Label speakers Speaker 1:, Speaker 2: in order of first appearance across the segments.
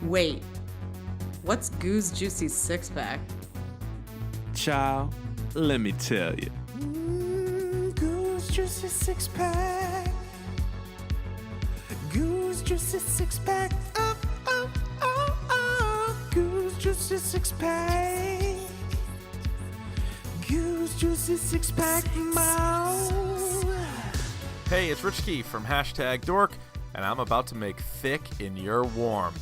Speaker 1: Wait, what's Goo's Juicy Six-Pack?
Speaker 2: Child, let me tell you.
Speaker 3: Goose Juicy Six-Pack. Goose Juicy Six-Pack. Oh, oh, oh, oh. Goose Juicy Six-Pack. Goose Juicy Six-Pack. Mouse.
Speaker 4: Hey, it's Rich Keefe from #DORK, and I'm about to make thick in your warm.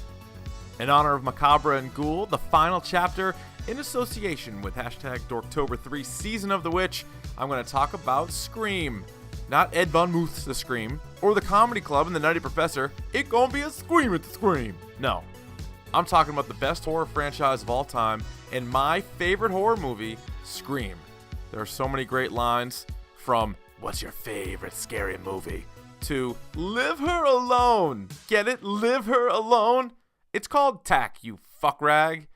Speaker 4: In honor of Macabre and Ghoul, the final chapter, in association with #Dorktober3 Season of the Witch, I'm going to talk about Scream. Not Ed Von Muth's The Scream, or the Comedy Club and the Nutty Professor, it gonna be a scream at the Scream. No, I'm talking about the best horror franchise of all time, and my favorite horror movie, Scream. There are so many great lines, from, "What's your favorite scary movie?" to, "Live her alone." Get it? Live her alone? It's called tack, you fuckrag.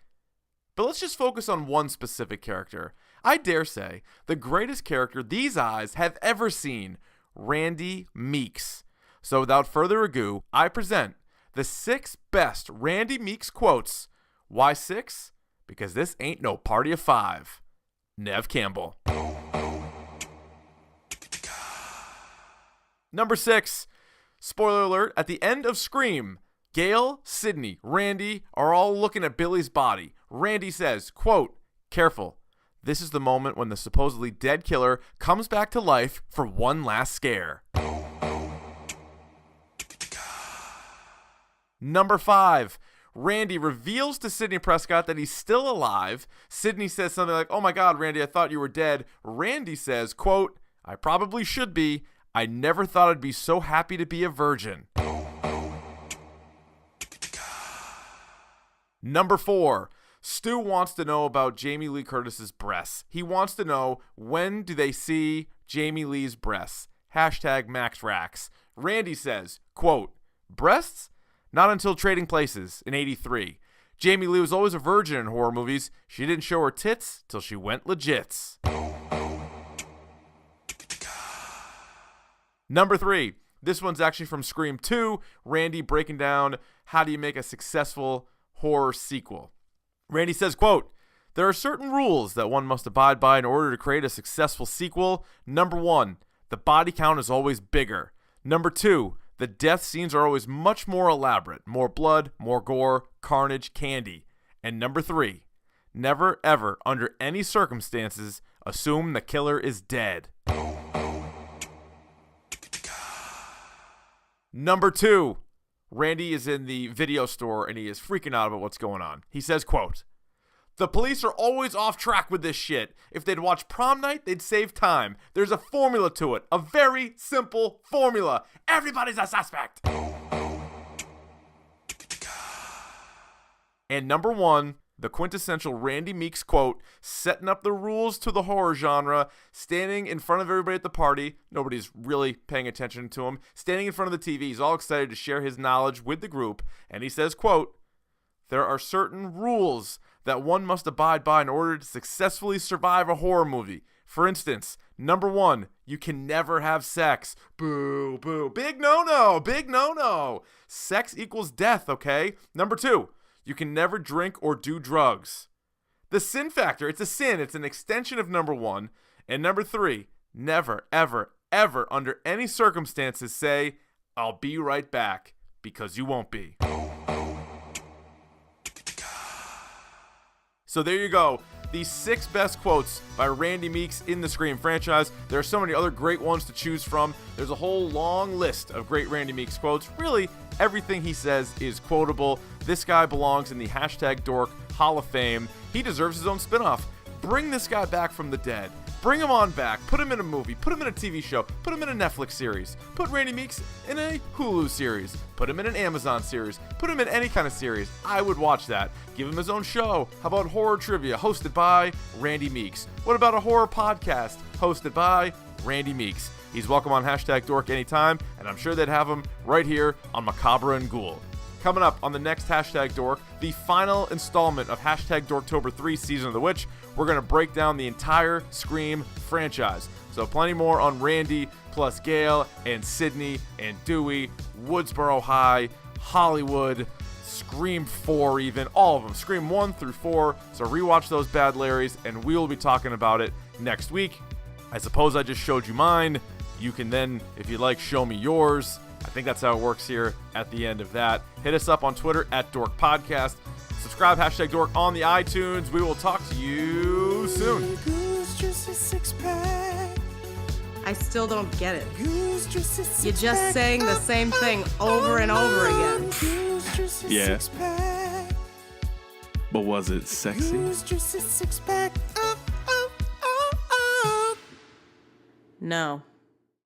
Speaker 4: But let's just focus on one specific character. I dare say, the greatest character these eyes have ever seen, Randy Meeks. So without further ado, I present the 6 best Randy Meeks quotes. Why 6? Because this ain't no party of 5. Nev Campbell. Number 6. Spoiler alert, at the end of Scream, Gail, Sydney, Randy are all looking at Billy's body. Randy says, quote, "Careful. This is the moment when the supposedly dead killer comes back to life for one last scare." Number 5. Randy reveals to Sidney Prescott that he's still alive. Sidney says something like, "Oh my God, Randy, I thought you were dead." Randy says, quote, "I probably should be. I never thought I'd be so happy to be a virgin." Number 4. Stu wants to know about Jamie Lee Curtis's breasts. He wants to know, when do they see Jamie Lee's breasts? #MaxRax. Randy says, quote, "Breasts? Not until Trading Places in '83. Jamie Lee was always a virgin in horror movies. She didn't show her tits till she went legits." Number 3. This one's actually from Scream 2. Randy breaking down how do you make a successful horror sequel. Randy says, quote, "There are certain rules that one must abide by in order to create a successful sequel. Number 1, the body count is always bigger. Number 2, the death scenes are always much more elaborate. More blood, more gore, carnage, candy. And number 3, never ever, under any circumstances, assume the killer is dead." Number 2, Randy is in the video store and he is freaking out about what's going on. He says, quote, "The police are always off track with this shit. If they'd watch Prom Night, they'd save time. There's a formula to it. A very simple formula. Everybody's a suspect." And number 1, the quintessential Randy Meeks quote, setting up the rules to the horror genre, standing in front of everybody at the party. Nobody's really paying attention to him. Standing in front of the TV, he's all excited to share his knowledge with the group. And he says, quote, "There are certain rules that one must abide by in order to successfully survive a horror movie. For instance, number 1, you can never have sex." Boo, boo. Big no-no, big no-no. Sex equals death, okay? Number 2, you can never drink or do drugs. The sin factor, it's a sin. It's an extension of number 1. And number 3, never, ever, ever, under any circumstances, say, "I'll be right back," because you won't be. So there you go. These 6 best quotes by Randy Meeks in the Scream franchise. There are so many other great ones to choose from. There's a whole long list of great Randy Meeks quotes. Really, everything he says is quotable. This guy belongs in the #Dork Hall of Fame. He deserves his own spinoff. Bring this guy back from the dead. Bring him on back. Put him in a movie. Put him in a TV show. Put him in a Netflix series. Put Randy Meeks in a Hulu series. Put him in an Amazon series. Put him in any kind of series. I would watch that. Give him his own show. How about horror trivia hosted by Randy Meeks? What about a horror podcast hosted by Randy Meeks? He's welcome on #Dork anytime, and I'm sure they'd have him right here on Macabre and Ghoul. Coming up on the next #Dork, the final installment of #Dorktober3 Season of the Witch, we're going to break down the entire Scream franchise. So plenty more on Randy, plus Gail and Sydney and Dewey, Woodsboro High, Hollywood, Scream 4 even, all of them, Scream 1 through 4. So rewatch those bad Larrys, and we will be talking about it next week. I suppose I just showed you mine. You can then, if you'd like, show me yours. I think that's how it works here at the end of that. Hit us up on Twitter at Dork Podcast. Subscribe, hashtag Dork on the iTunes. We will talk to you soon.
Speaker 3: Goose Juicy Six-Pack.
Speaker 1: I still don't get it.
Speaker 3: Goose Juicy
Speaker 1: You're
Speaker 3: Six-Pack.
Speaker 1: just saying the same thing over and over again.
Speaker 3: Goose Juicy
Speaker 2: Yeah.
Speaker 3: Six-Pack.
Speaker 2: But was it sexy?
Speaker 3: Goose Juicy Six-Pack. Oh, oh, oh, oh.
Speaker 1: No.